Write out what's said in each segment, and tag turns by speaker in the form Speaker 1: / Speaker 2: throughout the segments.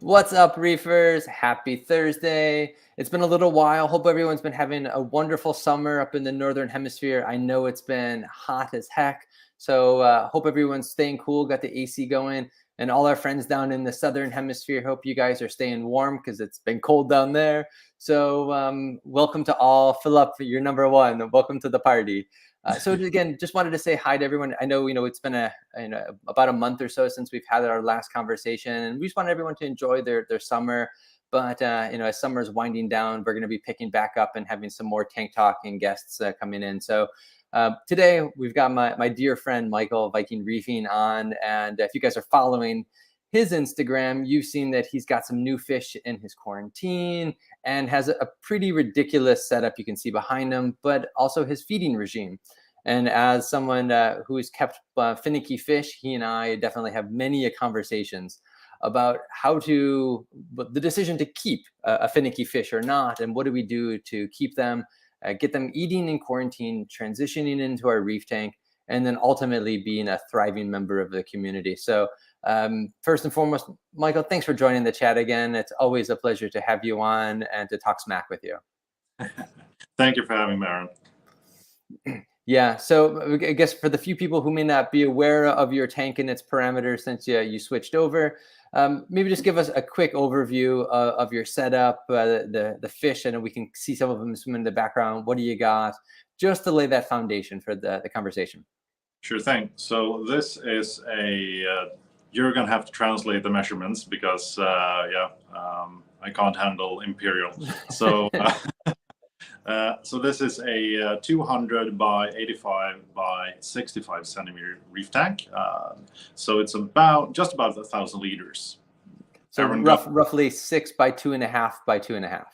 Speaker 1: What's up, reefers? Happy Thursday. It's been a little while. Hope everyone's been having a wonderful summer up in the Northern Hemisphere. I know it's been hot as heck. So hope everyone's staying cool, got the AC going. And all our friends down in the Southern Hemisphere, hope you guys are staying warm because it's been cold down there. So welcome to all. Fill up, you're number one. Welcome to the party. So again, just wanted to say hi to everyone. I know, it's been about a month or so since we've had our last conversation, and we just want everyone to enjoy their summer. But as summer is winding down, we're going to be picking back up and having some more tank talk and guests coming in. So today we've got my dear friend Micheal Viking Reefing on, and if you guys are following his Instagram, you've seen that he's got some new fish in his quarantine and has a pretty ridiculous setup you can see behind him, but also his feeding regime. And as someone who has kept finicky fish, he and I definitely have many conversations about the decision to keep a finicky fish or not, and what do we do to keep them, get them eating in quarantine, transitioning into our reef tank, and then ultimately being a thriving member of the community. So first and foremost, Micheal, thanks for joining the chat again. It's always a pleasure to have you on and to talk smack with you.
Speaker 2: Thank you for having me, Aaron.
Speaker 1: Yeah, so I guess for the few people who may not be aware of your tank and its parameters since you switched over, maybe just give us a quick overview of your setup, the fish, and we can see some of them swim in the background. What do you got? Just to lay that foundation for the conversation.
Speaker 2: Sure thing. So this is you're going to have to translate the measurements because, I can't handle imperial. So so this is a 200 by 85 by 65 centimeter reef tank. So it's just about 1,000 liters.
Speaker 1: So roughly 6 by 2.5 by 2.5.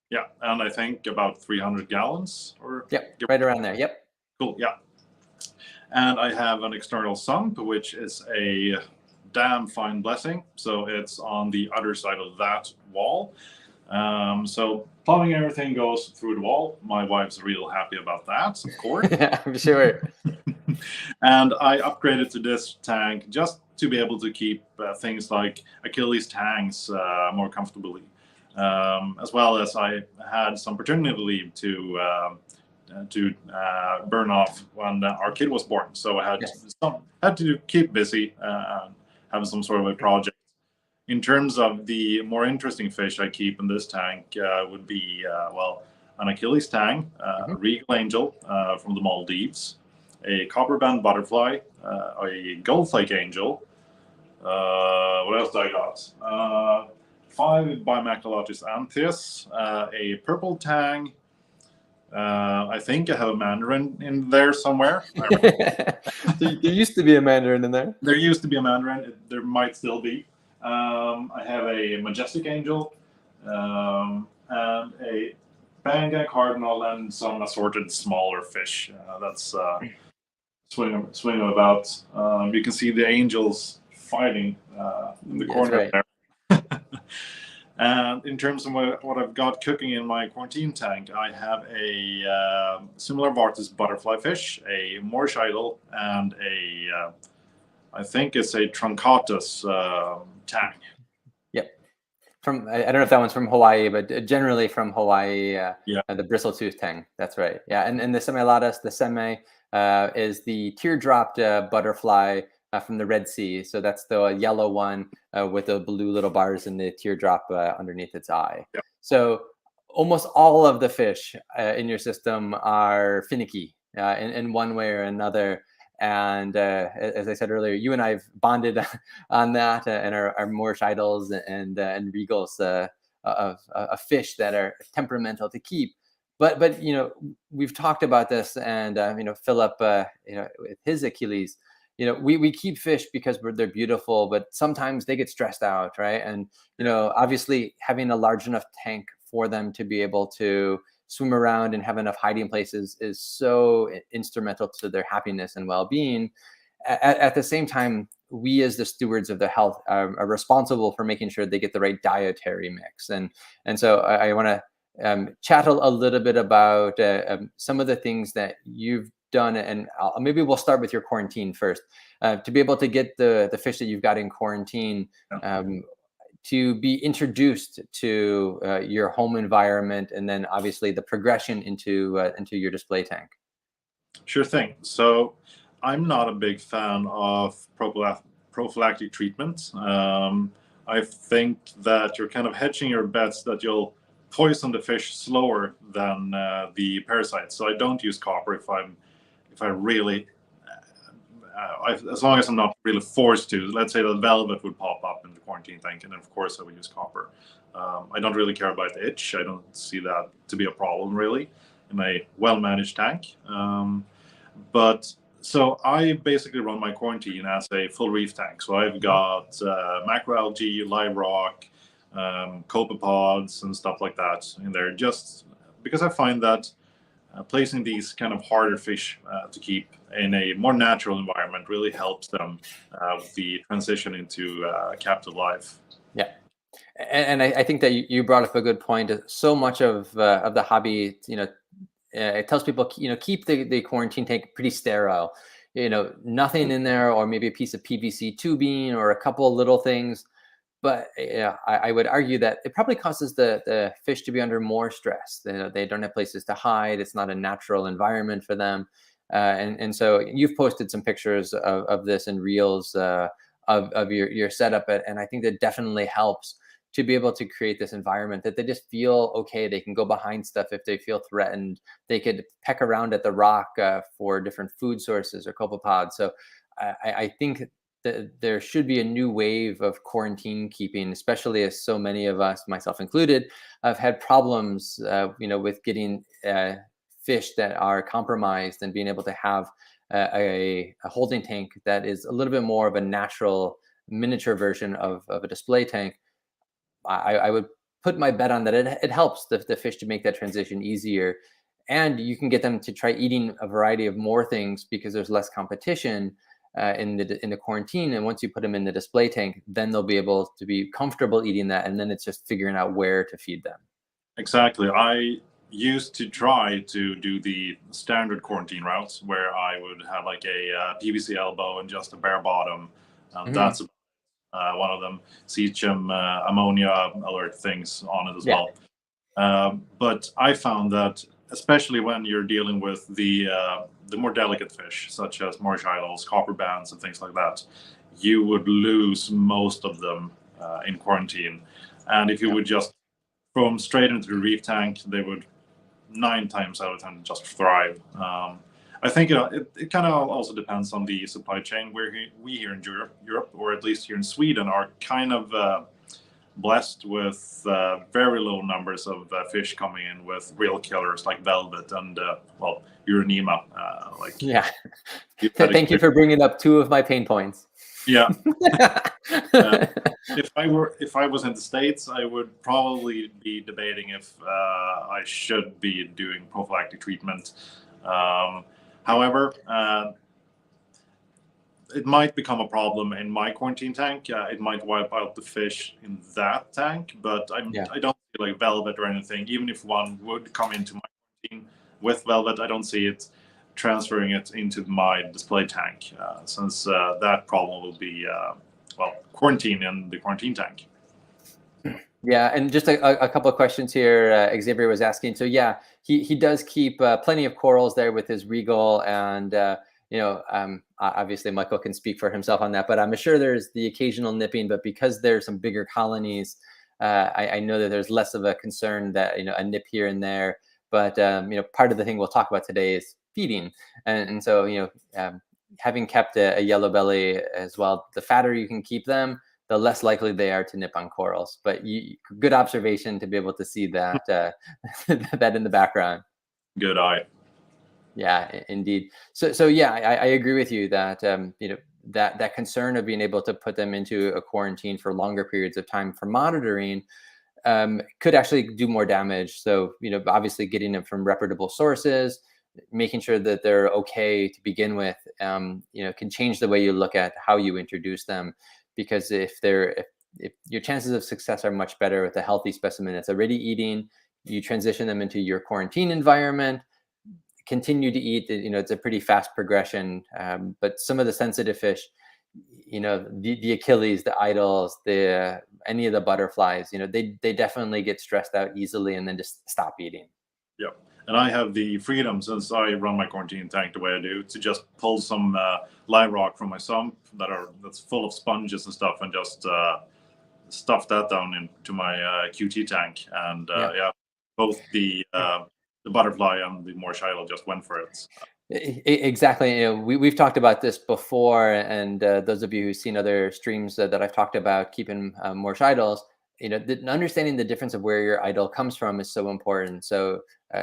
Speaker 2: Yeah, and I think about 300 gallons.
Speaker 1: Yep, right around there. Yep.
Speaker 2: Cool. Yeah. And I have an external sump, which is a damn fine blessing. So it's on the other side of that wall. So plumbing and everything goes through the wall. My wife's real happy about that, of course.
Speaker 1: I'm sure.
Speaker 2: And I upgraded to this tank just to be able to keep things like Achilles tanks more comfortably. As well as I had some paternity leave to burn off when our kid was born. So I had to keep busy, having some sort of a project. In terms of the more interesting fish I keep in this tank would be, an Achilles tang, a regal angel from the Maldives, a copper band butterfly, a goldflake angel. What else do I got? 5 Bimaculatus anthias, a purple tang. I think I have a mandarin in there somewhere.
Speaker 1: There used to be a mandarin in there.
Speaker 2: There used to be a mandarin. There might still be. I have a majestic angel, and a banga cardinal, and some assorted smaller fish. That's swimming about. You can see the angels fighting in the corner there. And in terms of what I've got cooking in my quarantine tank, I have a similar Vartus butterfly fish, a Moorish idol, and I think it's a truncatus tang.
Speaker 1: Yep. I don't know if that one's from Hawaii, but generally from Hawaii, the bristletooth tang. That's right. Yeah, and the semilatus, is the teardropped butterfly from the Red Sea. So that's the yellow one with the blue little bars and the teardrop underneath its eye.
Speaker 2: Yep.
Speaker 1: So almost all of the fish in your system are finicky in one way or another. And as I said earlier, you and I have bonded on that and our Moorish idols and regals of fish that are temperamental to keep. But we've talked about this, and Philip, with his Achilles, we keep fish because they're beautiful, but sometimes they get stressed out, right? And obviously having a large enough tank for them to be able to swim around and have enough hiding places is so instrumental to their happiness and well-being. At the same time, we as the stewards of their health are responsible for making sure they get the right dietary mix. And so I want to chat a little bit about some of the things that you've done, and maybe we'll start with your quarantine first, to be able to get the fish that you've got in quarantine to be introduced to your home environment, and then obviously the progression into your display tank?
Speaker 2: Sure thing. So I'm not a big fan of prophylactic treatment. I think that you're kind of hedging your bets that you'll poison the fish slower than the parasites. So I don't use copper if I really as long as I'm not really forced to. Let's say the velvet would pop up in the quarantine tank, and then of course I would use copper. I don't really care about the itch. I don't see that to be a problem really in a well-managed tank. But so I basically run my quarantine as a full reef tank. So I've got macroalgae, live rock, copepods, and stuff like that in there, just because I find that placing these kind of harder fish to keep in a more natural environment really helps them with the transition into captive life.
Speaker 1: Yeah. And I think that you brought up a good point. So much of the hobby, it tells people, keep the quarantine tank pretty sterile. Nothing in there, or maybe a piece of PVC tubing or a couple of little things. But I would argue that it probably causes the fish to be under more stress. They don't have places to hide. It's not a natural environment for them. And so you've posted some pictures of this and reels of your setup. And I think that definitely helps to be able to create this environment that they just feel okay. They can go behind stuff if they feel threatened. They could peck around at the rock for different food sources or copepods. So I think there should be a new wave of quarantine keeping, especially as so many of us, myself included, have had problems, with getting fish that are compromised, and being able to have a holding tank that is a little bit more of a natural miniature version of a display tank. I would put my bet on that it helps the fish to make that transition easier. And you can get them to try eating a variety of more things because there's less competition in the quarantine. And once you put them in the display tank, then they'll be able to be comfortable eating that. And then it's just figuring out where to feed them.
Speaker 2: Exactly. I used to try to do the standard quarantine routes where I would have like a PVC elbow and just a bare bottom. That's one of them. Cesium, ammonia alert things on it as well. But I found that especially when you're dealing with the more delicate fish, such as morshiles, copper bands, and things like that, you would lose most of them in quarantine. And if you would just throw them straight into the reef tank, they would 9 times out of 10 just thrive. I think it kind of also depends on the supply chain. We here in Europe, or at least here in Sweden, are kind of blessed with very low numbers of fish coming in with real killers like velvet and Uranima.
Speaker 1: Thank you for bringing up 2 of my pain points.
Speaker 2: Yeah. If I was in the States, I would probably be debating if I should be doing prophylactic treatment. However, it might become a problem in my quarantine tank. It might wipe out the fish in that tank, but I don't see like velvet or anything. Even if one would come into my quarantine with velvet, I don't see it transferring it into my display tank, since that problem will be quarantine in the quarantine tank.
Speaker 1: Yeah, and just a couple of questions here. Xavier was asking. So yeah, he does keep plenty of corals there with his Regal, and obviously Micheal can speak for himself on that. But I'm sure there's the occasional nipping. But because there's some bigger colonies, I know that there's less of a concern that a nip here and there. But part of the thing we'll talk about today is feeding, and so having kept a yellow belly as well, the fatter you can keep them, the less likely they are to nip on corals. But good observation to be able to see that that in the background.
Speaker 2: Good eye.
Speaker 1: Yeah, indeed. So yeah, I agree with you that that concern of being able to put them into a quarantine for longer periods of time for monitoring could actually do more damage. So obviously getting them from reputable sources, making sure that they're okay to begin with, can change the way you look at how you introduce them. Because if your chances of success are much better with a healthy specimen that's already eating, you transition them into your quarantine environment, continue to eat. It's a pretty fast progression. But some of the sensitive fish, the Achilles, the idols, the any of the butterflies, they definitely get stressed out easily and then just stop eating.
Speaker 2: Yeah. And I have the freedom, since I run my quarantine tank the way I do, to just pull some live rock from my sump that's full of sponges and stuff, and just stuff that down into my QT tank. And yeah, both the butterfly and the Micheal just went for it.
Speaker 1: Exactly. We've talked about this before, and those of you who've seen other streams that I've talked about keeping more idols, understanding the difference of where your idol comes from is so important. So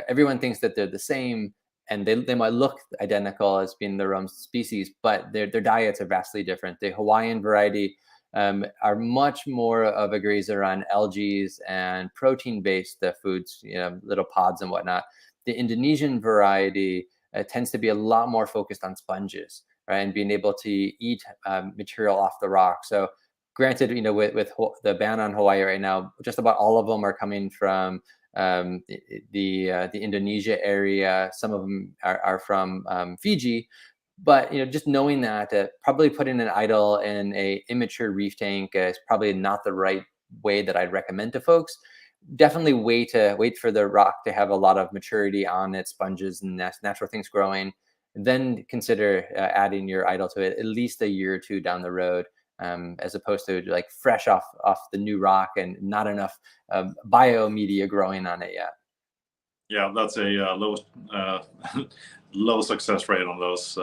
Speaker 1: everyone thinks that they're the same, and they might look identical as being their own species, but their diets are vastly different. The Hawaiian variety are much more of a grazer on algae and protein-based foods, little pods and whatnot. The Indonesian variety tends to be a lot more focused on sponges, right, and being able to eat material off the rock. So granted, with the ban on Hawaii right now, just about all of them are coming from the Indonesia area. Some of them are from Fiji. But just knowing that, probably putting an idol in a immature reef tank is probably not the right way that I'd recommend to folks. Definitely wait for the rock to have a lot of maturity on it, sponges and natural things growing. Then consider adding your idol to it at least a year or two down the road, as opposed to like fresh off the new rock and not enough biomedia growing on it yet.
Speaker 2: Yeah, that's a low success rate on those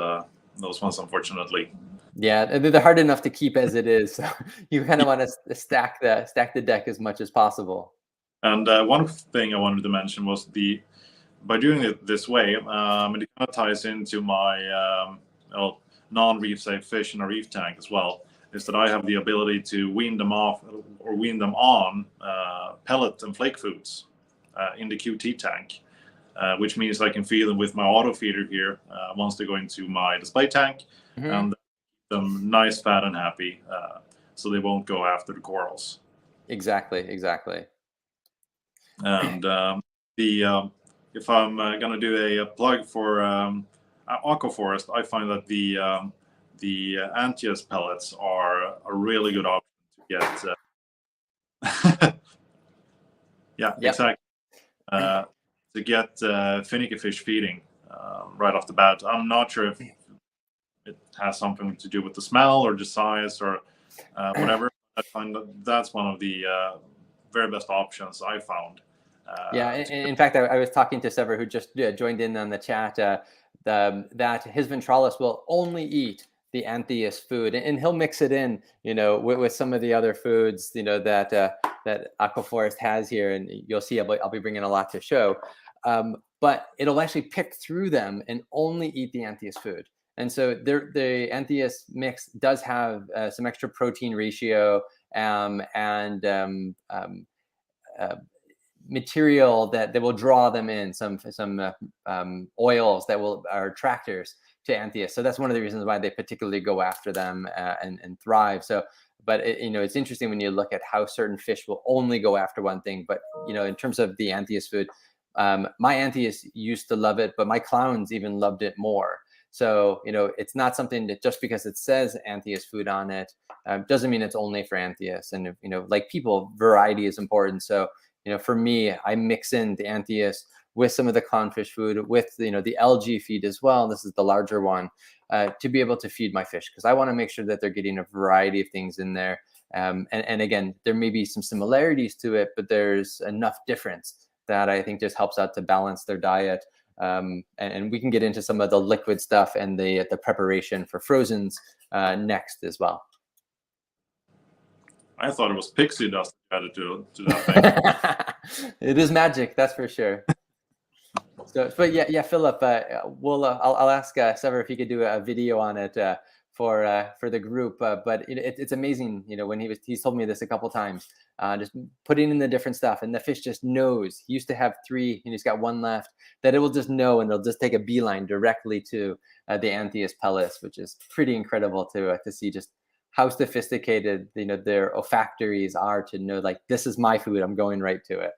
Speaker 2: ones, unfortunately.
Speaker 1: Yeah, they're hard enough to keep as it is. So you kind of want to stack the deck as much as possible.
Speaker 2: And one thing I wanted to mention was by doing it this way, it kind of ties into my non-reef safe fish in a reef tank as well, is that I have the ability to wean them off or wean them on pellet and flake foods in the QT tank, which means I can feed them with my auto feeder here once they go into my display tank, and keep them nice, fat, and happy, so they won't go after the corals.
Speaker 1: Exactly.
Speaker 2: And if I'm going to do a plug for Aquaforest, I find that the Antias pellets are a really good option to get. Yeah, yep. Exactly. To get finicky fish feeding right off the bat. I'm not sure if it has something to do with the smell or the size or whatever. I find that's one of the very best options I found.
Speaker 1: Yeah, in fact, I was talking to Sever, who just joined in on the chat, that his ventralis will only eat the Anthias food, and he'll mix it in, with some of the other foods, that Aquaforest has here, and you'll see I'll be bringing a lot to show. But it'll actually pick through them and only eat the Anthias food. And so the Anthias mix does have some extra protein ratio and material that will draw them in, some oils that are attractors to Anthias. So that's one of the reasons why they particularly go after them and thrive. So, but it's interesting when you look at how certain fish will only go after one thing. But in terms of the Anthias food, my Anthias used to love it, but my clowns even loved it more. So it's not something that just because it says Anthias food on it doesn't mean it's only for Anthias. And like people, variety is important. So for me, I mix in the Anthias with some of the clownfish food, with the algae feed as well. This is the larger one, to be able to feed my fish, because I want to make sure that they're getting a variety of things in there. And again, there may be some similarities to it, but there's enough difference that I think just helps out to balance their diet. And we can get into some of the liquid stuff and the preparation for frozens next as well.
Speaker 2: I thought it was pixie dust added to that thing.
Speaker 1: It is magic, that's for sure. So, but yeah, Philip, I'll ask Sever if he could do a video on it for the group. But it's amazing, when he's told me this a couple times, just putting in the different stuff, and the fish just knows. He used to have 3, and he's got 1 left, that it will just know, and they'll just take a beeline directly to the Anthias pellets, which is pretty incredible to see just how sophisticated their olfactories are to know, like, this is my food, I'm going right to it.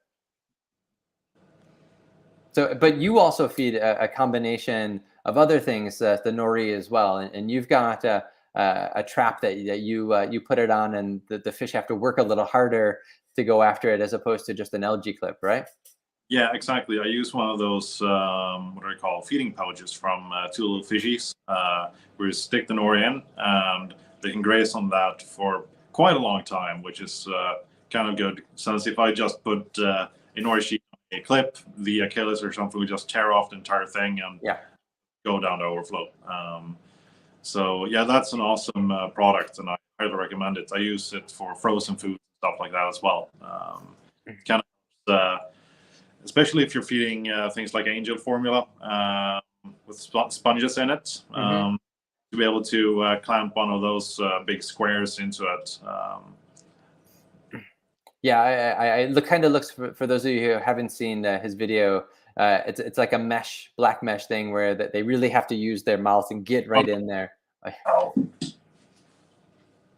Speaker 1: So, but you also feed a combination of other things, the nori as well, and you've got a trap that you put it on, and the fish have to work a little harder to go after it, as opposed to just an algae clip, right?
Speaker 2: Yeah, exactly. I use one of those what I call feeding pouches from Two Little Fishies, where you stick the nori in, and they can graze on that for quite a long time, which is kind of good. Since if I just put a nori sheet on a clip, the Achilles or something would just tear off the entire thing and go down the overflow. So yeah, that's an awesome product, and I highly recommend it. I use it for frozen food and stuff like that as well. Kind of. Especially if you're feeding things like angel formula with sponges in it, to be able to clamp one of those big squares into it.
Speaker 1: Yeah, I kind of looks for those of you who haven't seen his video. It's like a black mesh thing where that they really have to use their mouth and get right in there.
Speaker 2: Oh,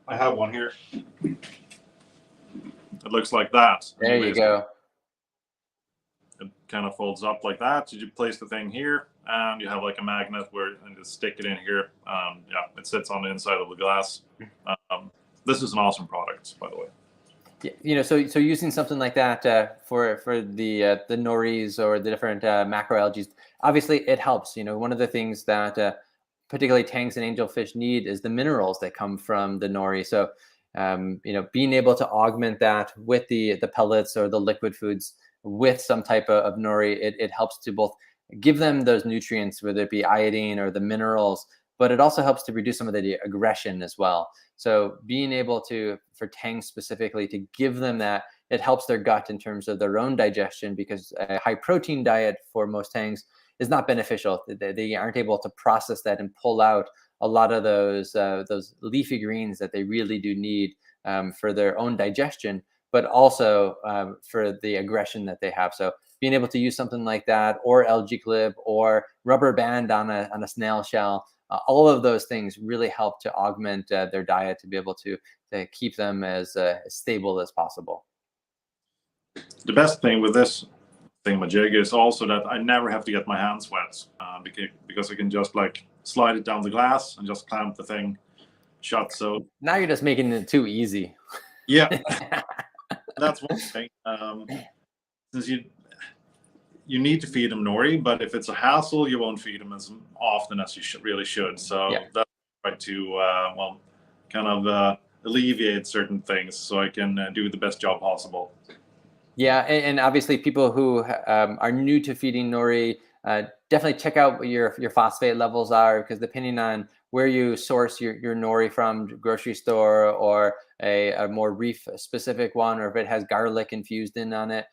Speaker 2: I have one here. It looks like that.
Speaker 1: There you go.
Speaker 2: It kind of folds up like that. You place the thing here, and you have like a magnet where you just stick it in here. Yeah, it sits on the inside of the glass. This is an awesome product, by the way.
Speaker 1: Yeah, so using something like that for the noris or the different macroalgae, obviously it helps. One of the things that particularly tanks and angelfish need is the minerals that come from the nori. So being able to augment that with the pellets or the liquid foods with some type of nori, it helps to both give them those nutrients, whether it be iodine or the minerals, but it also helps to reduce some of the aggression as well. So being able to, for tanks specifically, to give them that, it helps their gut in terms of their own digestion, because a high protein diet for most tanks is not beneficial. They aren't able to process that and pull out a lot of those leafy greens that they really do need for their own digestion, but also for the aggression that they have. So being able to use something like that, or algae clip, or rubber band on a snail shell, all of those things really help to augment their diet to be able to keep them as stable as possible.
Speaker 2: The best thing with this thingamajig is also that I never have to get my hands wet, because I can just like slide it down the glass and just clamp the thing shut. So
Speaker 1: now you're just making it too easy.
Speaker 2: Yeah. That's one thing. Since you need to feed them nori, but if it's a hassle, you won't feed them as often as you really should. So that's right to kind of alleviate certain things so I can do the best job possible.
Speaker 1: Yeah, and obviously people who are new to feeding nori, definitely check out what your phosphate levels are, because depending on where you source your nori from, grocery store, or a more reef specific one, or if it has garlic infused in on it,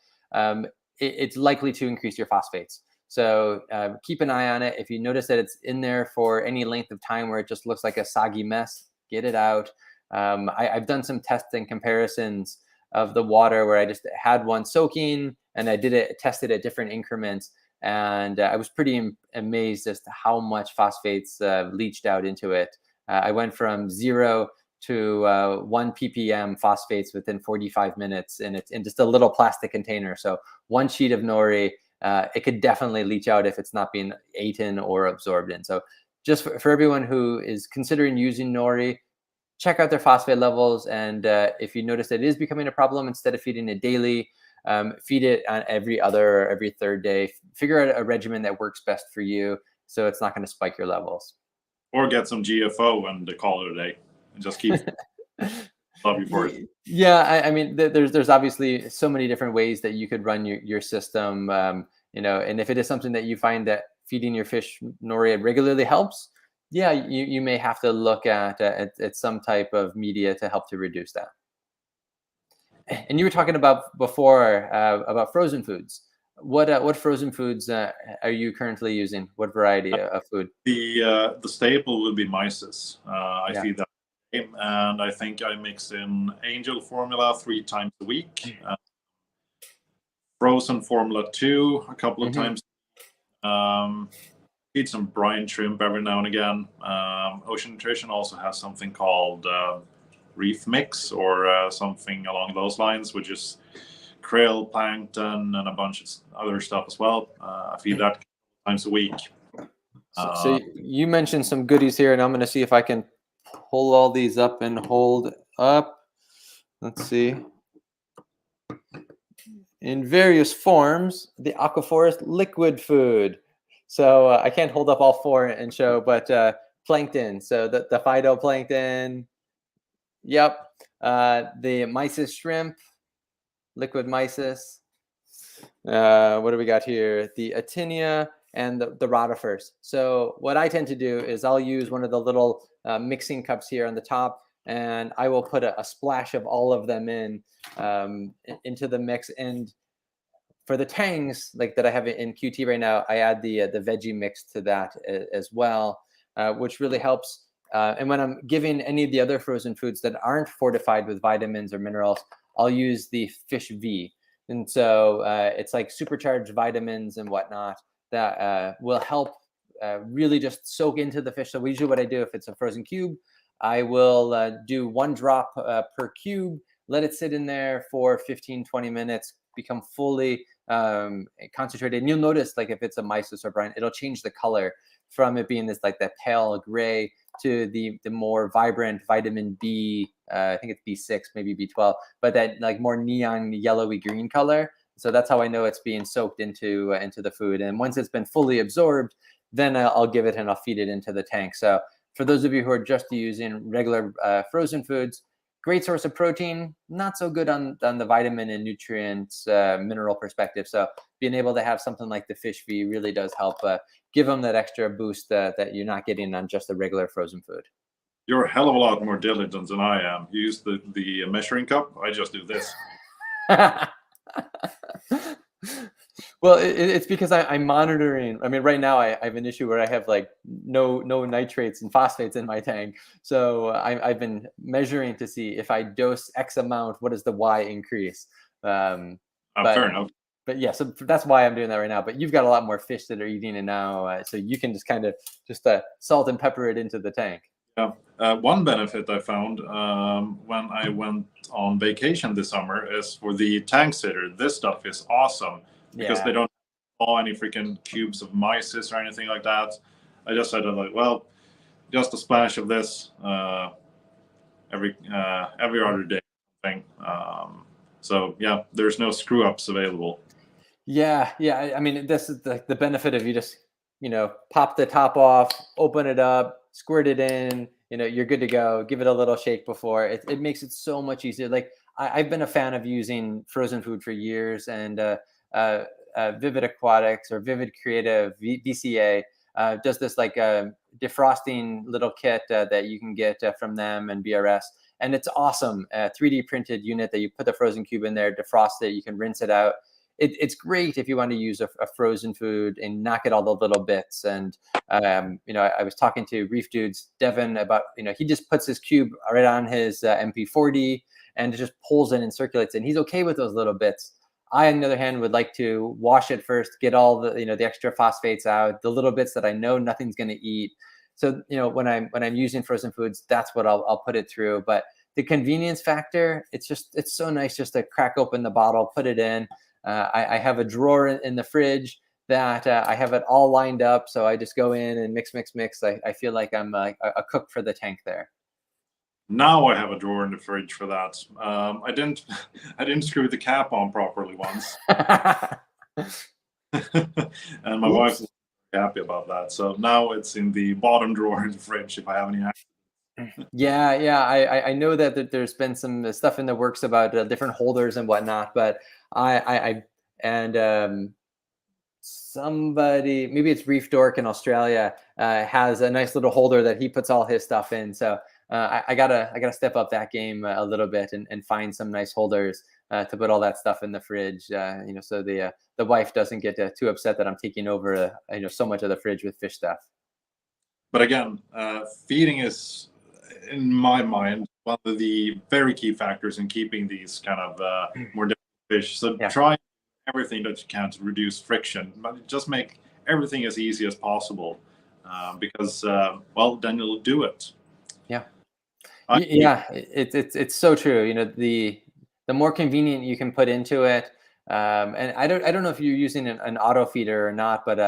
Speaker 1: it's likely to increase your phosphates. So keep an eye on it. If you notice that it's in there for any length of time where it just looks like a soggy mess, get it out. I've done some tests and comparisons of the water where I just had one soaking, and I tested at different increments, and I was pretty amazed as to how much phosphates leached out into it. I went from 0 to 1 ppm phosphates within 45 minutes, and it's in just a little plastic container. So one sheet of nori, it could definitely leach out if it's not being eaten or absorbed in. So just for everyone who is considering using nori, check out their phosphate levels, and if you notice that it is becoming a problem, instead of feeding it daily, feed it on every other or every third day. Figure out a regimen that works best for you, so it's not going to spike your levels.
Speaker 2: Or get some GFO and call it a day, and just keep love you for it.
Speaker 1: Yeah, I mean, there's obviously so many different ways that you could run your system, and if it is something that you find that feeding your fish nori regularly helps, yeah, you may have to look at some type of media to help to reduce that. And you were talking about before about frozen foods. What frozen foods are you currently using? What variety of food?
Speaker 2: The staple would be mysis. I feed that, and I think I mix in angel formula 3 times a week. Frozen formula 2 a couple of times. Eat some brine shrimp every now and again. Ocean Nutrition also has something called Reef Mix, or something along those lines, which is krill, plankton, and a bunch of other stuff as well. I feed that times a week.
Speaker 1: So you mentioned some goodies here, and I'm going to see if I can pull all these up and hold up. Let's see. In various forms, the Aquaforest liquid food. So I can't hold up all four and show, but plankton. So the phytoplankton. Yep. The mysis shrimp, liquid mysis. What do we got here? The Atinia and the rotifers. So what I tend to do is I'll use one of the little mixing cups here on the top, and I will put a splash of all of them into the mix. And for the tangs like that I have in QT right now, I add the veggie mix to that as well, which really helps. And when I'm giving any of the other frozen foods that aren't fortified with vitamins or minerals, I'll use the fish V. And so it's like supercharged vitamins and whatnot that will help really just soak into the fish. So usually what I do, if it's a frozen cube, I will do 1 drop per cube, let it sit in there for 15, 20 minutes, become fully concentrated. And you'll notice, like if it's a mysis or brine, it'll change the color from it being this like that pale gray to the more vibrant vitamin B. I think it's B6, maybe B12, but that like more neon yellowy green color. So that's how I know it's being soaked into the food. And once it's been fully absorbed, then I'll give it and I'll feed it into the tank. So for those of you who are just using regular frozen foods, great source of protein, not so good on the vitamin and nutrients, mineral perspective. So being able to have something like the fish V really does help give them that extra boost that you're not getting on just the regular frozen food.
Speaker 2: You're a hell of a lot more diligent than I am. You use the measuring cup. I just do this.
Speaker 1: Well, it's because I'm monitoring. I mean, right now I have an issue where I have like no nitrates and phosphates in my tank. So I've been measuring to see if I dose X amount, what does the Y increase? Fair
Speaker 2: enough.
Speaker 1: But yeah, so that's why I'm doing that right now. But you've got a lot more fish that are eating it now, so you can just kind of salt and pepper it into the tank.
Speaker 2: Yeah. One benefit I found when I went on vacation this summer is for the tank sitter. This stuff is awesome because they don't have any freaking cubes of mysis or anything like that. I just said, like, well, just a splash of this every other day thing. So yeah, there's no screw ups available.
Speaker 1: Yeah. I mean, this is the benefit of you just pop the top off, open it up, squirt it in. You're good to go. Give it a little shake before. It makes it so much easier. Like I've been a fan of using frozen food for years, and Vivid Aquatics or Vivid Creative VCA does this like defrosting little kit that you can get from them and BRS. And it's awesome. 3D printed unit that you put the frozen cube in there, defrost it, you can rinse it out. It's great if you want to use a frozen food and not get all the little bits. And I was talking to Reef Dudes Devin about he just puts his cube right on his MP40 and just pulls it and circulates it. And he's okay with those little bits. I, on the other hand, would like to wash it first, get all the the extra phosphates out, the little bits that I know nothing's going to eat. So when I'm using frozen foods, that's what I'll put it through. But the convenience factor, it's so nice just to crack open the bottle, put it in. I have a drawer in the fridge that I have it all lined up. So I just go in and mix. I feel like I'm a cook for the tank there.
Speaker 2: Now I have a drawer in the fridge for that. I didn't screw the cap on properly once. And my wife was happy about that. So now it's in the bottom drawer in the fridge if I have any.
Speaker 1: I know that there's been some stuff in the works about different holders and whatnot, but somebody, maybe it's Reef Dork in Australia, has a nice little holder that he puts all his stuff in. So I gotta step up that game a little bit and find some nice holders to put all that stuff in the fridge. So the wife doesn't get too upset that I'm taking over so much of the fridge with fish stuff.
Speaker 2: But again, feeding is, in my mind, one of the very key factors in keeping these kind of more difficult fish. So try everything that you can to reduce friction, but just make everything as easy as possible, because then you'll do it.
Speaker 1: It's so true. The more convenient you can put into it, and I don't know if you're using an auto feeder or not, but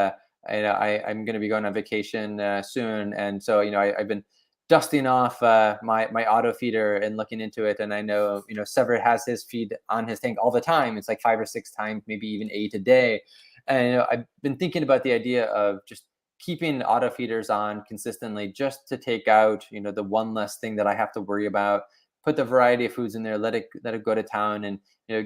Speaker 1: I'm going to be going on vacation soon, and so I've been dusting off my auto feeder and looking into it, and I know Sever has his feed on his tank all the time. It's like 5 or 6 times, maybe even 8 a day. And I've been thinking about the idea of just keeping auto feeders on consistently, just to take out the one less thing that I have to worry about. Put the variety of foods in there, let it go to town, and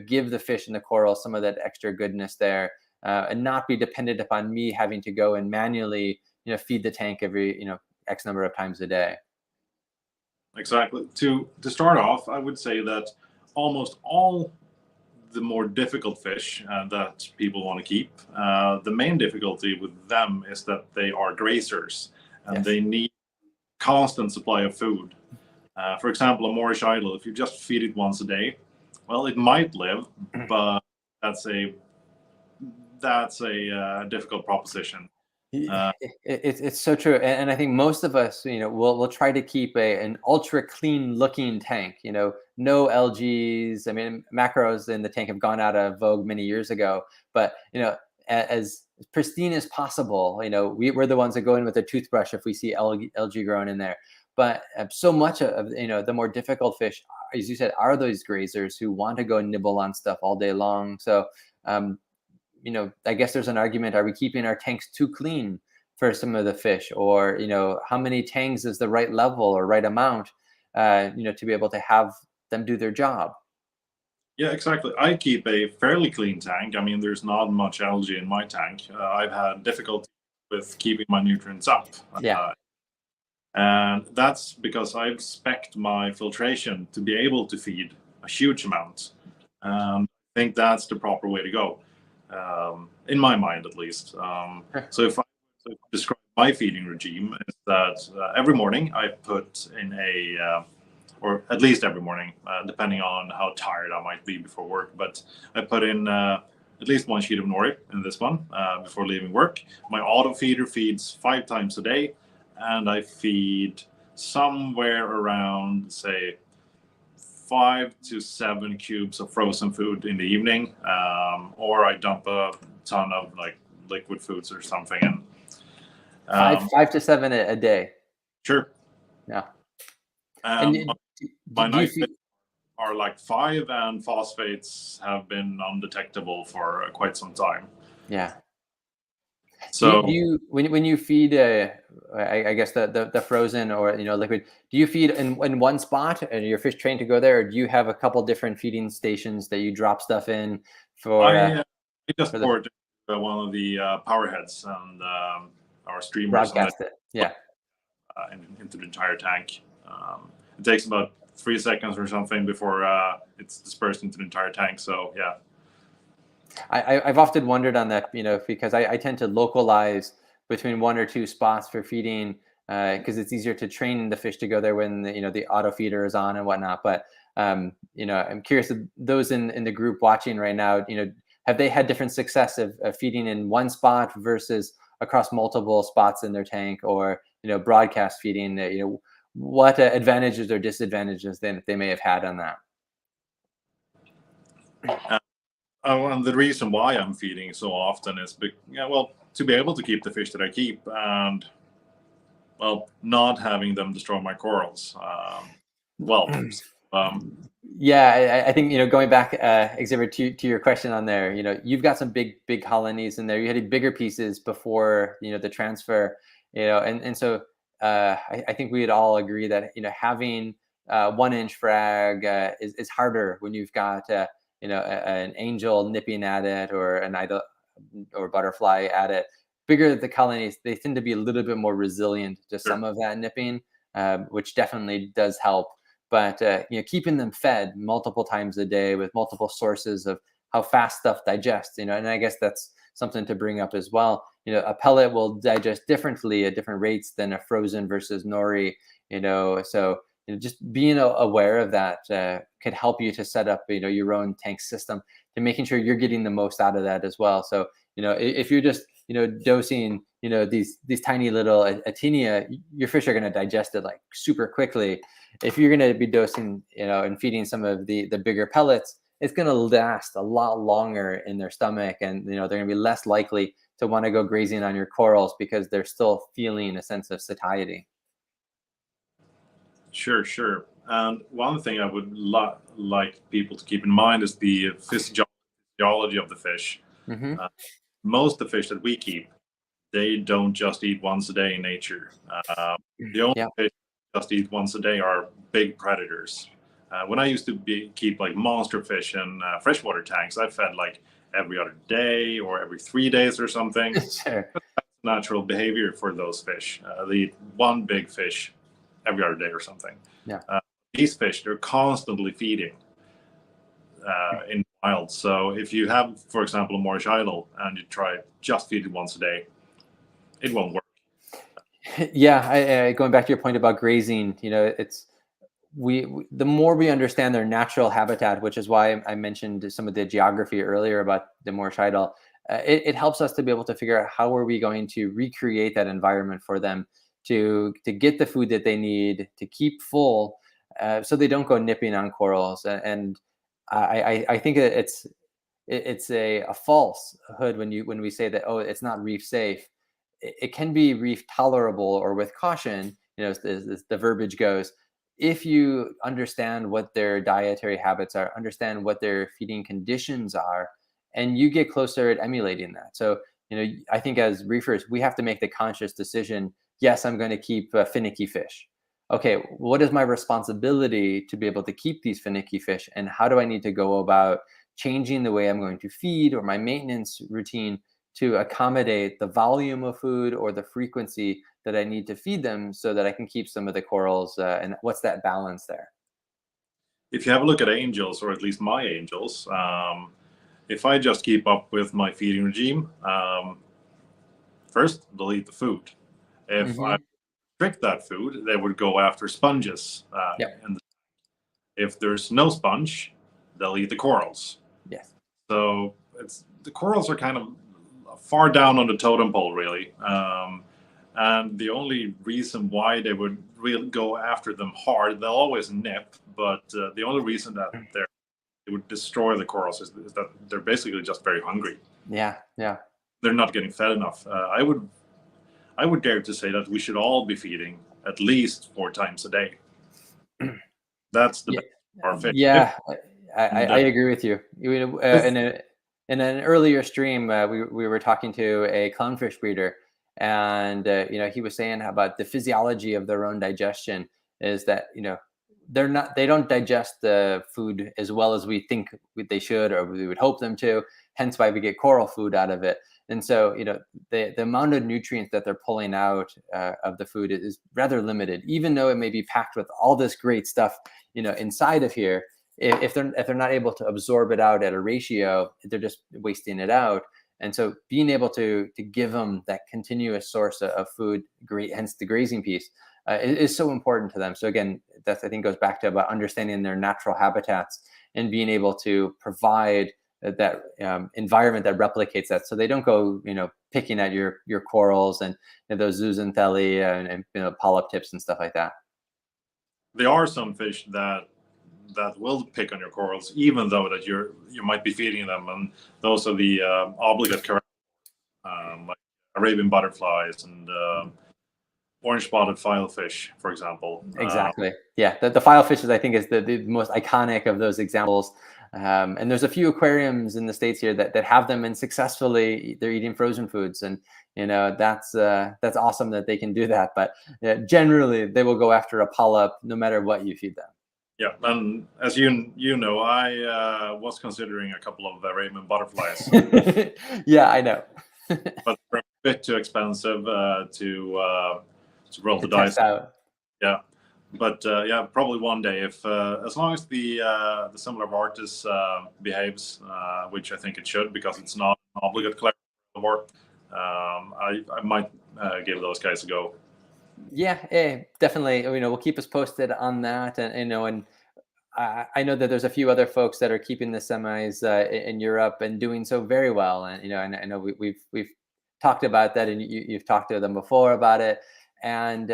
Speaker 1: give the fish and the coral some of that extra goodness there, and not be dependent upon me having to go and manually feed the tank every X number of times a day.
Speaker 2: Exactly. To start off, I would say that almost all the more difficult fish that people want to keep, the main difficulty with them is that they are grazers and
Speaker 1: Yes.
Speaker 2: they need constant supply of food. For example, a Moorish idol, if you just feed it once a day, well, it might live, but that's a difficult proposition.
Speaker 1: It's so true, and I think most of us, we'll try to keep an ultra clean looking tank. No LGs. I mean, macros in the tank have gone out of vogue many years ago, but as pristine as possible. We're the ones that go in with a toothbrush if we see algae growing in there. But so much of the more difficult fish, as you said, are those grazers who want to go nibble on stuff all day long. So I guess there's an argument: are we keeping our tanks too clean for some of the fish, or how many tanks is the right level or right amount, to be able to have them do their job?
Speaker 2: Yeah, exactly. I keep a fairly clean tank. I mean, there's not much algae in my tank. I've had difficulty with keeping my nutrients up.
Speaker 1: Yeah.
Speaker 2: And that's because I've spec'd my filtration to be able to feed a huge amount. I think that's the proper way to go, in my mind at least. So if I describe my feeding regime, is that every morning I put in or at least every morning, depending on how tired I might be before work, but I put in at least 1 sheet of nori in this one before leaving work. My auto feeder feeds 5 times a day, and I feed somewhere around, say, 5 to 7 cubes of frozen food in the evening, or I dump a ton of like liquid foods or something. And
Speaker 1: 5 to 7 a day.
Speaker 2: Sure.
Speaker 1: Yeah.
Speaker 2: My
Speaker 1: do you
Speaker 2: night
Speaker 1: feel,
Speaker 2: are like 5, and phosphates have been undetectable for quite some time.
Speaker 1: yeah.
Speaker 2: So
Speaker 1: do you when you feed I guess the frozen or liquid, do you feed in one spot and your fish trained to go there, or do you have a couple different feeding stations that you drop stuff in for
Speaker 2: I just
Speaker 1: for the
Speaker 2: poured one of the power heads and our streamers
Speaker 1: broadcast it? Yeah.
Speaker 2: into the entire tank. It takes about 3 seconds or something before it's dispersed into the entire tank. So yeah.
Speaker 1: I've often wondered on that, because I tend to localize between 1 or 2 spots for feeding, because it's easier to train the fish to go there when the auto feeder is on and whatnot. But I'm curious, those in the group watching right now, have they had different success of feeding in one spot versus across multiple spots in their tank, or broadcast feeding? What advantages or disadvantages then they may have had on that?
Speaker 2: And the reason why I'm feeding so often is, to be able to keep the fish that I keep, and not having them destroy my corals.
Speaker 1: Yeah, I think going back, Exhibit, to your question on there. You've got some big colonies in there. You had bigger pieces before the transfer. And so I think we'd all agree that having 1-inch frag is harder when you've got an angel nipping at it, or an idol or butterfly at it. Bigger the colonies, they tend to be a little bit more resilient to some of that nipping, which definitely does help. But keeping them fed multiple times a day with multiple sources of how fast stuff digests, and I guess that's something to bring up as well. A pellet will digest differently at different rates than a frozen versus nori. So just being aware of that could help you to set up your own tank system, to making sure you're getting the most out of that as well. So if you're just dosing these tiny little Atenia, your fish are going to digest it like super quickly. If you're going to be dosing and feeding some of the bigger pellets, it's going to last a lot longer in their stomach, and they're going to be less likely to want to go grazing on your corals because they're still feeling a sense of satiety.
Speaker 2: Sure, sure. And one thing I would like people to keep in mind is the physiology of the fish.
Speaker 1: Hmm.
Speaker 2: Uh, most of the fish that we keep, they don't just eat once a day in nature. The only
Speaker 1: Yeah.
Speaker 2: fish that just eat once a day are big predators. When I used to keep like monster fish in freshwater tanks, I fed like every other day or every 3 days or something.
Speaker 1: Sure.
Speaker 2: Natural behavior for those fish. They eat one big fish every other day or something.
Speaker 1: Yeah.
Speaker 2: These fish, they're constantly feeding in the wild. So if you have, for example, a Moorish idol and you try just feed it once a day, it won't work.
Speaker 1: Yeah. Going back to your point about grazing, it's the more we understand their natural habitat, which is why I mentioned some of the geography earlier about the Moorish idol. It helps us to be able to figure out how are we going to recreate that environment for them to get the food that they need to keep full, so they don't go nipping on corals. And I think it's a falsehood when we say that, oh, it's not reef safe. It can be reef tolerable or with caution, as the verbiage goes, if you understand what their dietary habits are, understand what their feeding conditions are, and you get closer at emulating that. So, I think as reefers, we have to make the conscious decision. Yes, I'm going to keep finicky fish. Okay, what is my responsibility to be able to keep these finicky fish, and how do I need to go about changing the way I'm going to feed or my maintenance routine to accommodate the volume of food or the frequency that I need to feed them so that I can keep some of the corals, and what's that balance there?
Speaker 2: If you have a look at angels, or at least my angels, if I just keep up with my feeding regime, first they'll eat the food. If I
Speaker 1: Hmm.
Speaker 2: restrict that food, they would go after sponges.
Speaker 1: Yep.
Speaker 2: And if there's no sponge, they'll eat the corals.
Speaker 1: Yes.
Speaker 2: So the corals are kind of far down on the totem pole, really. And the only reason why they would really go after them hard, they'll always nip, but the only reason that they would destroy the corals is that they're basically just very hungry.
Speaker 1: Yeah. Yeah.
Speaker 2: They're not getting fed enough. I would dare to say that we should all be feeding at least 4 times a day. That's the
Speaker 1: Yeah.
Speaker 2: best for our fish.
Speaker 1: Yeah. I
Speaker 2: And
Speaker 1: agree with you.
Speaker 2: with
Speaker 1: In an earlier stream, we were talking to a clownfish breeder, and he was saying about the physiology of their own digestion is that they don't digest the food as well as we think they should or we would hope them to. Hence why we get coral food out of it. And so the amount of nutrients that they're pulling out of the food is rather limited, even though it may be packed with all this great stuff inside of here. If they're not able to absorb it out at a ratio, they're just wasting it out. And so being able to give them that continuous source of food, great, hence the grazing piece, is so important to them. So again, that I think goes back to about understanding their natural habitats and being able to provide that environment that replicates that, so they don't go picking at your corals and those zooxanthellae and polyp tips and stuff like that.
Speaker 2: there are some fish that will pick on your corals, even though that you might be feeding them, and those are the obligate like Arabian butterflies and orange spotted filefish, for example.
Speaker 1: Exactly. Yeah. The filefishes, I think, is the most iconic of those examples. And there's a few aquariums in the States here that have them, and successfully they're eating frozen foods. And, that's awesome that they can do that. But generally, they will go after a polyp no matter what you feed them.
Speaker 2: Yeah, and as you know, I was considering a couple of Arabian butterflies,
Speaker 1: Yeah, I know.
Speaker 2: but they're a bit too expensive to roll
Speaker 1: To
Speaker 2: the dice.
Speaker 1: test out.
Speaker 2: Yeah, but yeah, probably one day, if as long as the similar of artist behaves, which I think it should, because it's not an obligate collection work. I might give those guys a go.
Speaker 1: Yeah, definitely. We'll keep us posted on that, and I know that there's a few other folks that are keeping the semis in Europe and doing so very well. And I know we've talked about that, and you've talked to them before about it. And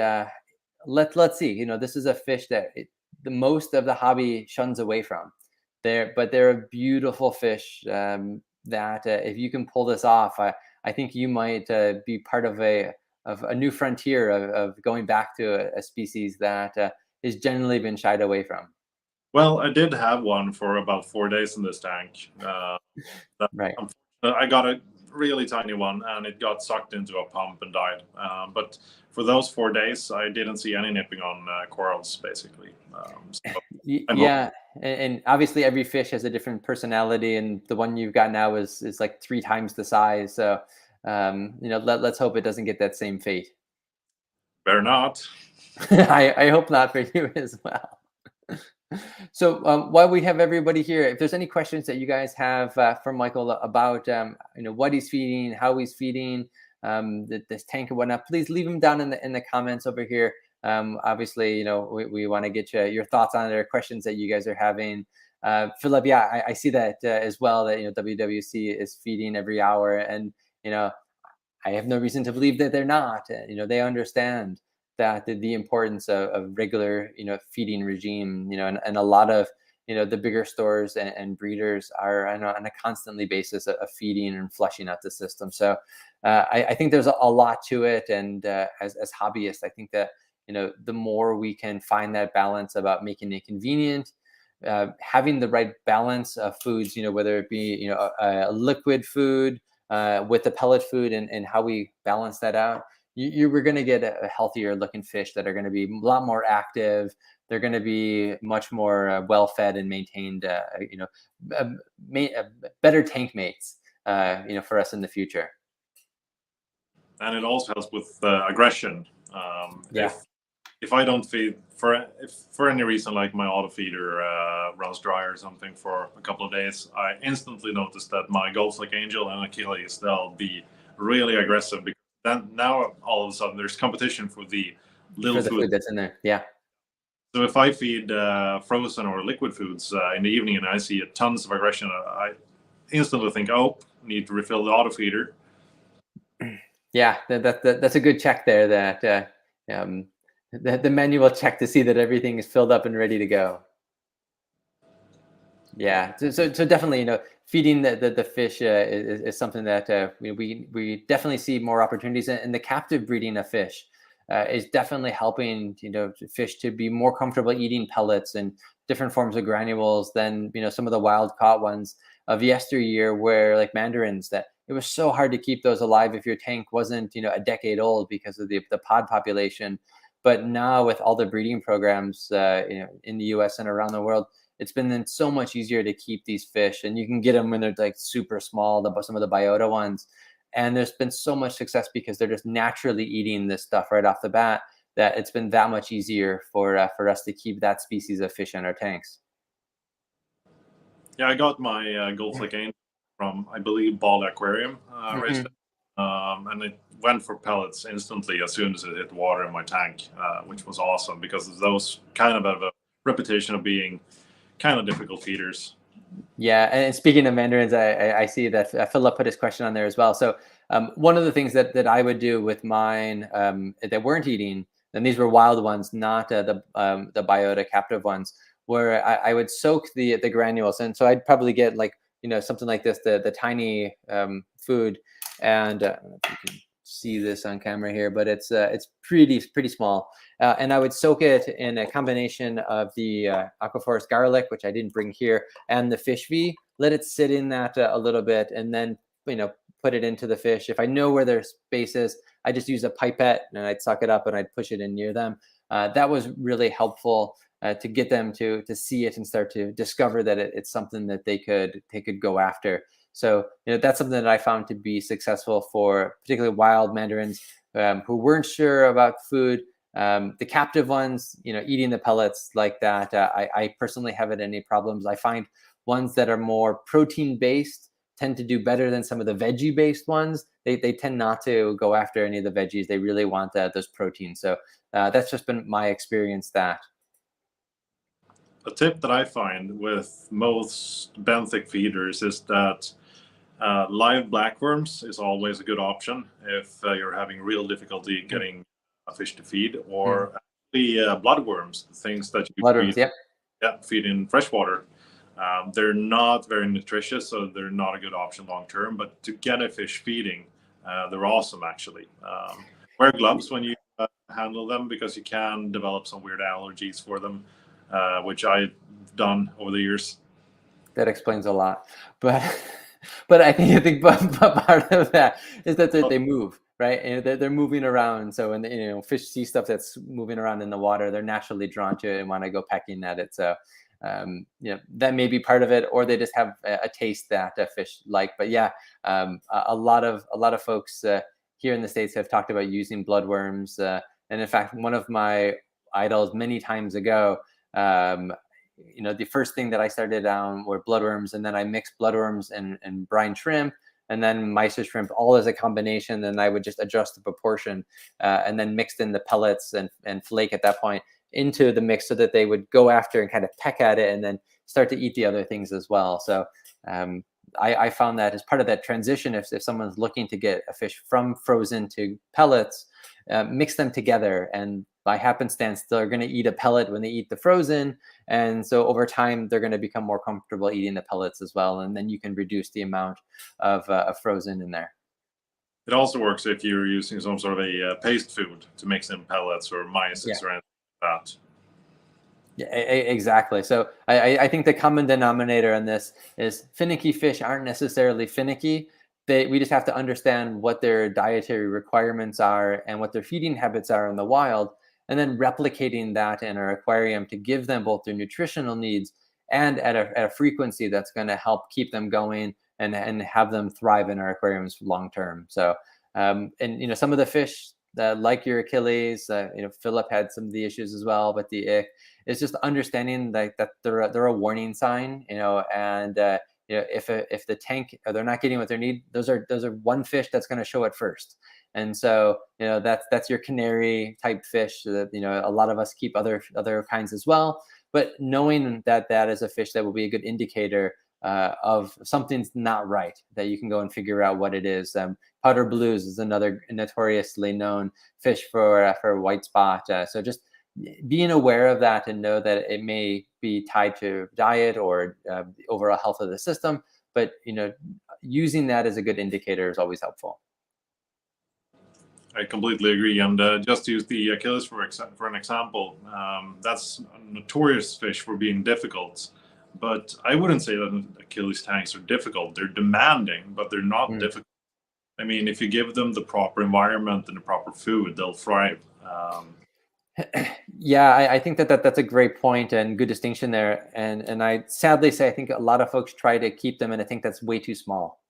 Speaker 1: let's see. This is a fish that the most of the hobby shuns away from. But they're a beautiful fish, that if you can pull this off, I think you might be part of a new frontier of going back to a species that is generally been shied away from?
Speaker 2: Well, I did have one for about 4 days in this tank.
Speaker 1: Right.
Speaker 2: I got a really tiny one, and it got sucked into a pump and died. But for those 4 days, I didn't see any nipping on corals, basically. So
Speaker 1: Yeah, and obviously every fish has a different personality, and the one you've got now is like 3 times the size. So let's hope it doesn't get that same fate.
Speaker 2: better not.
Speaker 1: I hope not for you as well. So while we have everybody here, if there's any questions that you guys have for Micheal about what he's feeding, how he's feeding this tank and whatnot, please leave them down in the comments over here. Obviously, we want to get your thoughts on it or questions that you guys are having. Philip, yeah, I see that as well. That WWC is feeding every hour, and I have no reason to believe that they're not. They understand that the importance of regular, feeding regime, and a lot of, the bigger stores and breeders are on a constantly basis of feeding and flushing out the system. So I think there's a lot to it. And as hobbyists, I think that, the more we can find that balance about making it convenient, having the right balance of foods, whether it be, a liquid food, with the pellet food and how we balance that out, we're going to get a healthier looking fish that are going to be a lot more active. They're going to be much more well fed and maintained, better tank mates, for us in the future.
Speaker 2: And it also helps with aggression.
Speaker 1: Yeah.
Speaker 2: If I don't feed for any reason, like my auto feeder runs dry or something for a couple of days, I instantly notice that my gulls like Angel and Achilles, they'll be really aggressive, because then now all of a sudden there's competition for the little
Speaker 1: food that's in there. Yeah.
Speaker 2: So if I feed frozen or liquid foods in the evening and I see tons of aggression, I instantly think, oh, need to refill the auto feeder.
Speaker 1: Yeah, that's a good check there. That the manual check to see that everything is filled up and ready to go. Yeah, so definitely, feeding the fish is something that we definitely see more opportunities in. And the captive breeding of fish is definitely helping fish to be more comfortable eating pellets and different forms of granules than some of the wild caught ones of yesteryear, where like mandarins, that it was so hard to keep those alive if your tank wasn't a decade old because of the pod population. But now with all the breeding programs in the US and around the world, it's been then so much easier to keep these fish, and you can get them when they're like super small, some of the biota ones. And there's been so much success because they're just naturally eating this stuff right off the bat, that it's been that much easier for us to keep that species of fish in our tanks.
Speaker 2: Yeah, I got my Gulf Lake Angel from, I believe, Ball Aquarium, and it went for pellets instantly as soon as it hit water in my tank, which was awesome, because those kind of have a reputation of being kind of difficult feeders.
Speaker 1: Yeah, and speaking of mandarins, I see that Philip put his question on there as well. So one of the things that I would do with mine that weren't eating, and these were wild ones, not the biota captive ones, where I would soak the granules, and so I'd probably get like something like this, the tiny food, and I don't know if you can see this on camera here, but it's pretty small. And I would soak it in a combination of the Aquaforest garlic, which I didn't bring here, and the fish V. Let it sit in that a little bit, and then put it into the fish. If I know where their space is, I just use a pipette and I'd suck it up and I'd push it in near them. That was really helpful to get them to see it and start to discover that it's something that they could go after. So that's something that I found to be successful for particularly wild mandarins who weren't sure about food. The captive ones, eating the pellets like that, I personally haven't any problems. I find ones that are more protein based tend to do better than some of the veggie based ones. They tend not to go after any of the veggies. They really want those proteins. So that's just been my experience. That
Speaker 2: A tip that I find with most benthic feeders is that live blackworms is always a good option if you're having real difficulty getting a fish to feed, or the bloodworms, the things that you
Speaker 1: bloodworms, yep.
Speaker 2: Feed in freshwater. They're not very nutritious, so they're not a good option long term. But to get a fish feeding, they're awesome actually. Wear gloves when you handle them, because you can develop some weird allergies for them, which I've done over the years.
Speaker 1: That explains a lot, but but but part of that is that they move, right? And they're moving around. So when fish see stuff that's moving around in the water, they're naturally drawn to it and want to go pecking at it. So that may be part of it, or they just have a taste that fish like. But yeah, a lot of folks here in the States have talked about using bloodworms, and in fact, one of my idols many times ago. The first thing that I started down were bloodworms, and then I mixed bloodworms and brine shrimp, and then myso shrimp, all as a combination. Then I would just adjust the proportion, and then mixed in the pellets and flake at that point into the mix, so that they would go after and kind of peck at it, and then start to eat the other things as well. So I found that as part of that transition, if someone's looking to get a fish from frozen to pellets, mix them together, and by happenstance, they're going to eat a pellet when they eat the frozen. And so over time, they're going to become more comfortable eating the pellets as well. And then you can reduce the amount of frozen in there.
Speaker 2: It also works if you're using some sort of a paste food to mix in pellets or mysis or anything like that.
Speaker 1: Yeah, exactly. So I think the common denominator in this is finicky fish aren't necessarily finicky. We just have to understand what their dietary requirements are and what their feeding habits are in the wild, and then replicating that in our aquarium to give them both their nutritional needs and at a frequency that's going to help keep them going and have them thrive in our aquariums long term. So and some of the fish like your Achilles, Philip had some of the issues as well, but the ick is just understanding that they're a warning sign, and if the tank, they're not getting what they need, those are one fish that's going to show it first. And so that's your canary type fish that a lot of us keep other kinds as well, but knowing that is a fish that will be a good indicator of something's not right, that you can go and figure out what it is. Powder blues is another notoriously known fish for white spot. So just being aware of that and know that it may be tied to diet or the overall health of the system, but using that as a good indicator is always helpful.
Speaker 2: I completely agree. And just to use the Achilles for an example, that's a notorious fish for being difficult. But I wouldn't say that Achilles tanks are difficult. They're demanding, but they're not difficult. I mean, if you give them the proper environment and the proper food, they'll thrive.
Speaker 1: Yeah, I think that's a great point and good distinction there. And I sadly say I think a lot of folks try to keep them in a tank that's way too small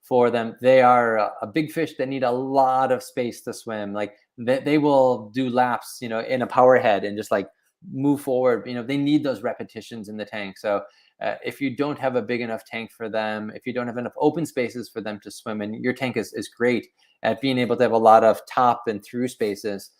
Speaker 1: for them. They are a big fish that need a lot of space to swim. Like they will do laps, in a power head and just like move forward. They need those repetitions in the tank. So if you don't have a big enough tank for them, if you don't have enough open spaces for them to swim in, your tank is great at being able to have a lot of top and through spaces,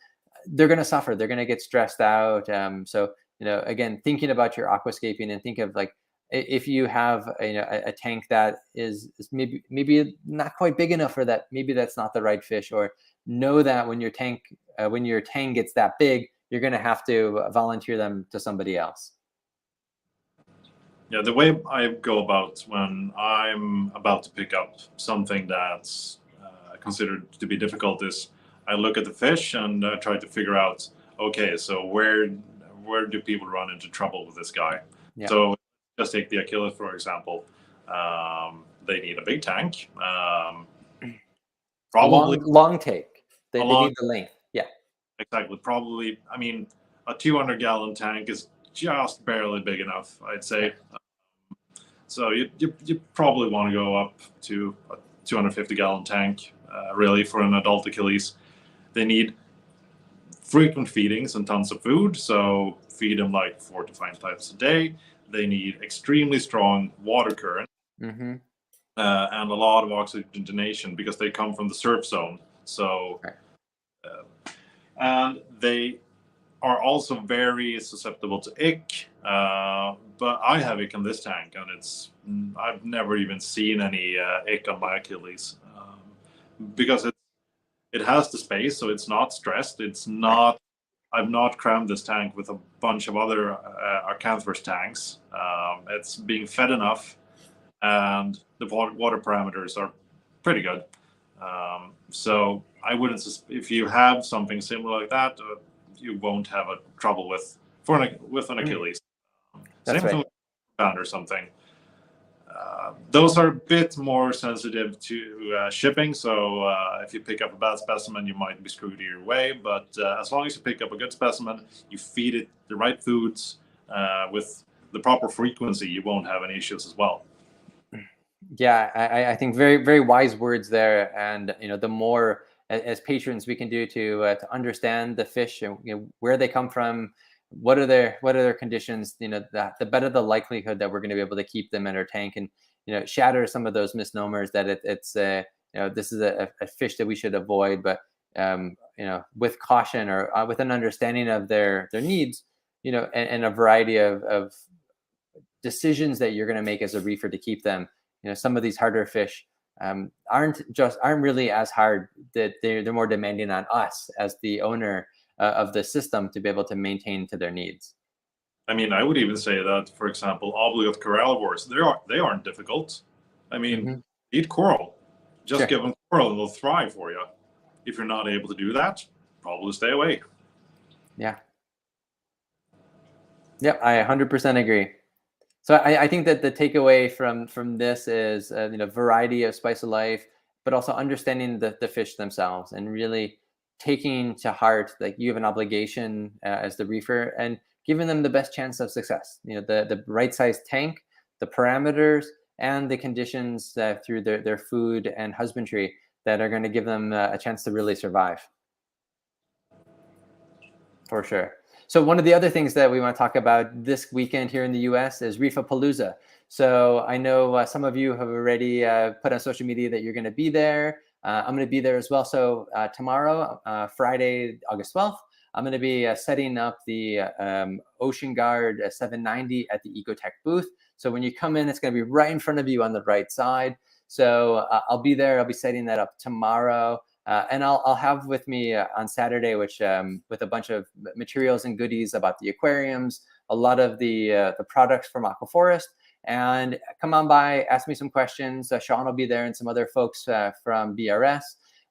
Speaker 1: they're going to suffer. They're going to get stressed out. So, again, thinking about your aquascaping and think of like, if you have a tank that is maybe not quite big enough for that, maybe that's not the right fish, or know that when your tank gets that big, you're going to have to volunteer them to somebody else.
Speaker 2: Yeah, the way I go about when I'm about to pick up something that's considered to be difficult is I look at the fish and try to figure out, okay, so where do people run into trouble with this guy? Yeah. So just take the Achilles, for example. They need a big tank. Probably
Speaker 1: long take. They need the length. Yeah.
Speaker 2: Exactly. Probably, I mean, a 200-gallon tank is just barely big enough, I'd say. So you probably want to go up to a 250-gallon tank, really, for an adult Achilles. They need frequent feedings and tons of food, so feed them like 4 to 5 times a day. They need extremely strong water current and a lot of oxygenation because they come from the surf zone. So, and they are also very susceptible to ick. But I have ick in this tank, and I've never even seen any ick on my Achilles because it has the space, so it's not stressed. It's not. I've not crammed this tank with a bunch of other Aquaforest tanks. It's being fed enough, and the water parameters are pretty good. So I wouldn't, if you have something similar like that, you won't have a trouble with an Achilles.
Speaker 1: That's
Speaker 2: Same thing
Speaker 1: right.
Speaker 2: with pound or something. Those are a bit more sensitive to shipping. So if you pick up a bad specimen, you might be screwed either way. But as long as you pick up a good specimen, you feed it the right foods with the proper frequency, you won't have any issues as well.
Speaker 1: Yeah, I think very, very wise words there. And the more as patrons we can do to understand the fish and where they come from, what are their conditions, that the better the likelihood that we're going to be able to keep them in our tank and shatter some of those misnomers that it's this is a fish that we should avoid, but with caution or with an understanding of their needs, and a variety of decisions that you're going to make as a reefer to keep them. Some of these harder fish aren't really as hard, that they're more demanding on us as the owner of the system to be able to maintain to their needs.
Speaker 2: I mean, I would even say that, for example, obligate corallivores, they aren't difficult. I mean, eat coral. Just give them coral and they'll thrive for you. If you're not able to do that, probably stay away.
Speaker 1: Yeah. Yep, I 100% agree. So I think that the takeaway from this is variety of spice of life, but also understanding the fish themselves and really taking to heart like you have an obligation as the reefer and giving them the best chance of success. The right size tank, the parameters, and the conditions through their food and husbandry that are going to give them a chance to really survive. For sure. So one of the other things that we want to talk about this weekend here in the U.S. is Reefapalooza. So I know some of you have already put on social media that you're going to be there. I'm going to be there as well. So tomorrow, Friday, August 12th, I'm going to be setting up the Ocean Guard 790 at the Ecotech booth. So when you come in, it's going to be right in front of you on the right side. So I'll be there. I'll be setting that up tomorrow. And I'll have with me on Saturday, which with a bunch of materials and goodies about the aquariums, a lot of the products from Aquaforest. And come on by, ask me some questions. Sean will be there and some other folks from BRS.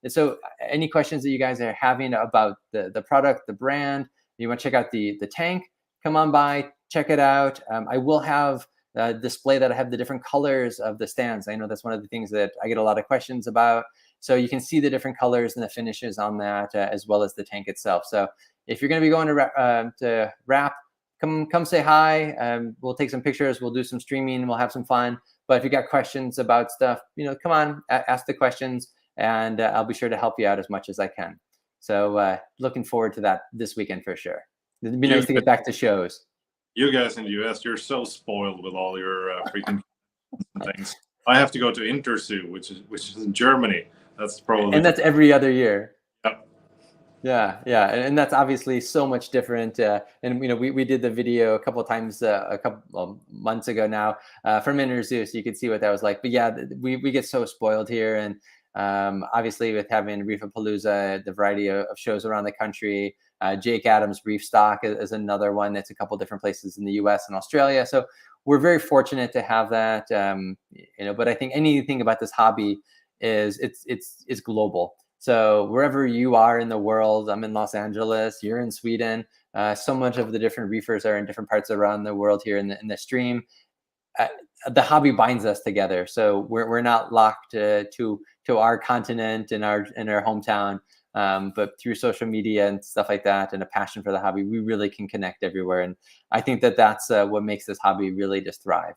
Speaker 1: And so any questions that you guys are having about the product, the brand, you want to check out the tank, come on by, check it out. I will have a display that I have the different colors of the stands. I know that's one of the things that I get a lot of questions about. So you can see the different colors and the finishes on that, as well as the tank itself. So if you're going to be going to wrap, come say hi. We'll take some pictures. We'll do some streaming. We'll have some fun. But if you got questions about stuff, come on, ask the questions, and I'll be sure to help you out as much as I can. So looking forward to that this weekend for sure. It'd be nice to get back to shows.
Speaker 2: You guys in the US, you're so spoiled with all your freaking things. I have to go to Interzoo, which is in Germany. That's probably
Speaker 1: and that's every other year.
Speaker 2: Yep.
Speaker 1: Yeah, and that's obviously so much different. And we did the video a couple of times a couple months ago now from Interzoo, so you could see what that was like. But yeah, we get so spoiled here, and obviously with having Reefapalooza, the variety of shows around the country. Jake Adams Reef Stock is another one that's a couple different places in the U.S. and Australia. So we're very fortunate to have that. But I think anything about this hobby is it's global. So wherever you are in the world, I'm in Los Angeles, you're in Sweden. So much of the different reefers are in different parts around the world here in the stream. The hobby binds us together. So we're not locked to our continent and our hometown. But through social media and stuff like that, and a passion for the hobby, we really can connect everywhere. And I think that's what makes this hobby really just thrive.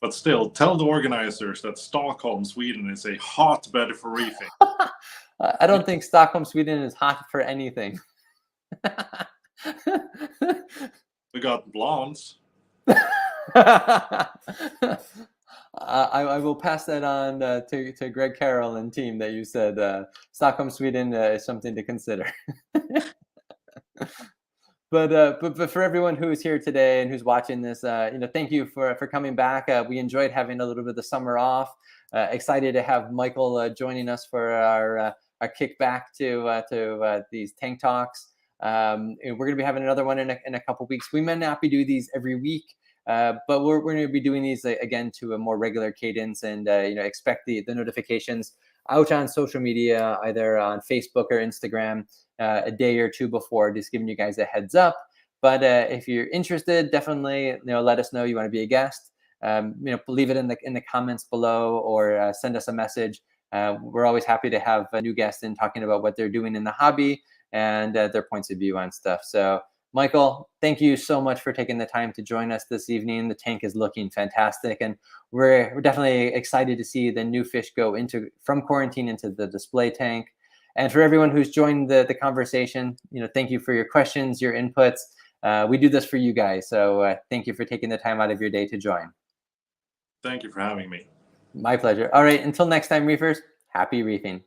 Speaker 2: But still, tell the organizers that Stockholm, Sweden is a hotbed for reefing.
Speaker 1: I don't think Stockholm, Sweden is hot for anything.
Speaker 2: We got blondes.
Speaker 1: I will pass that on to Greg Carroll and team that you said Stockholm, Sweden is something to consider. But for everyone who is here today and who's watching this, thank you for coming back. We enjoyed having a little bit of the summer off. Excited to have Micheal joining us for our kickback to these tank talks. We're going to be having another one in a couple weeks. We may not be doing these every week, but we're going to be doing these again to a more regular cadence, and expect the notifications out on social media, either on Facebook or Instagram, a day or two before, just giving you guys a heads up. But if you're interested, definitely let us know you want to be a guest. Leave it in the comments below, or send us a message. We're always happy to have a new guest in talking about what they're doing in the hobby and their points of view on stuff. So Micheal, thank you so much for taking the time to join us this evening. The tank is looking fantastic, and we're definitely excited to see the new fish go from quarantine into the display tank. And for everyone who's joined the conversation, thank you for your questions, your inputs. We do this for you guys, so thank you for taking the time out of your day to join.
Speaker 2: Thank you for having me.
Speaker 1: My pleasure. All right, until next time, reefers, happy reefing.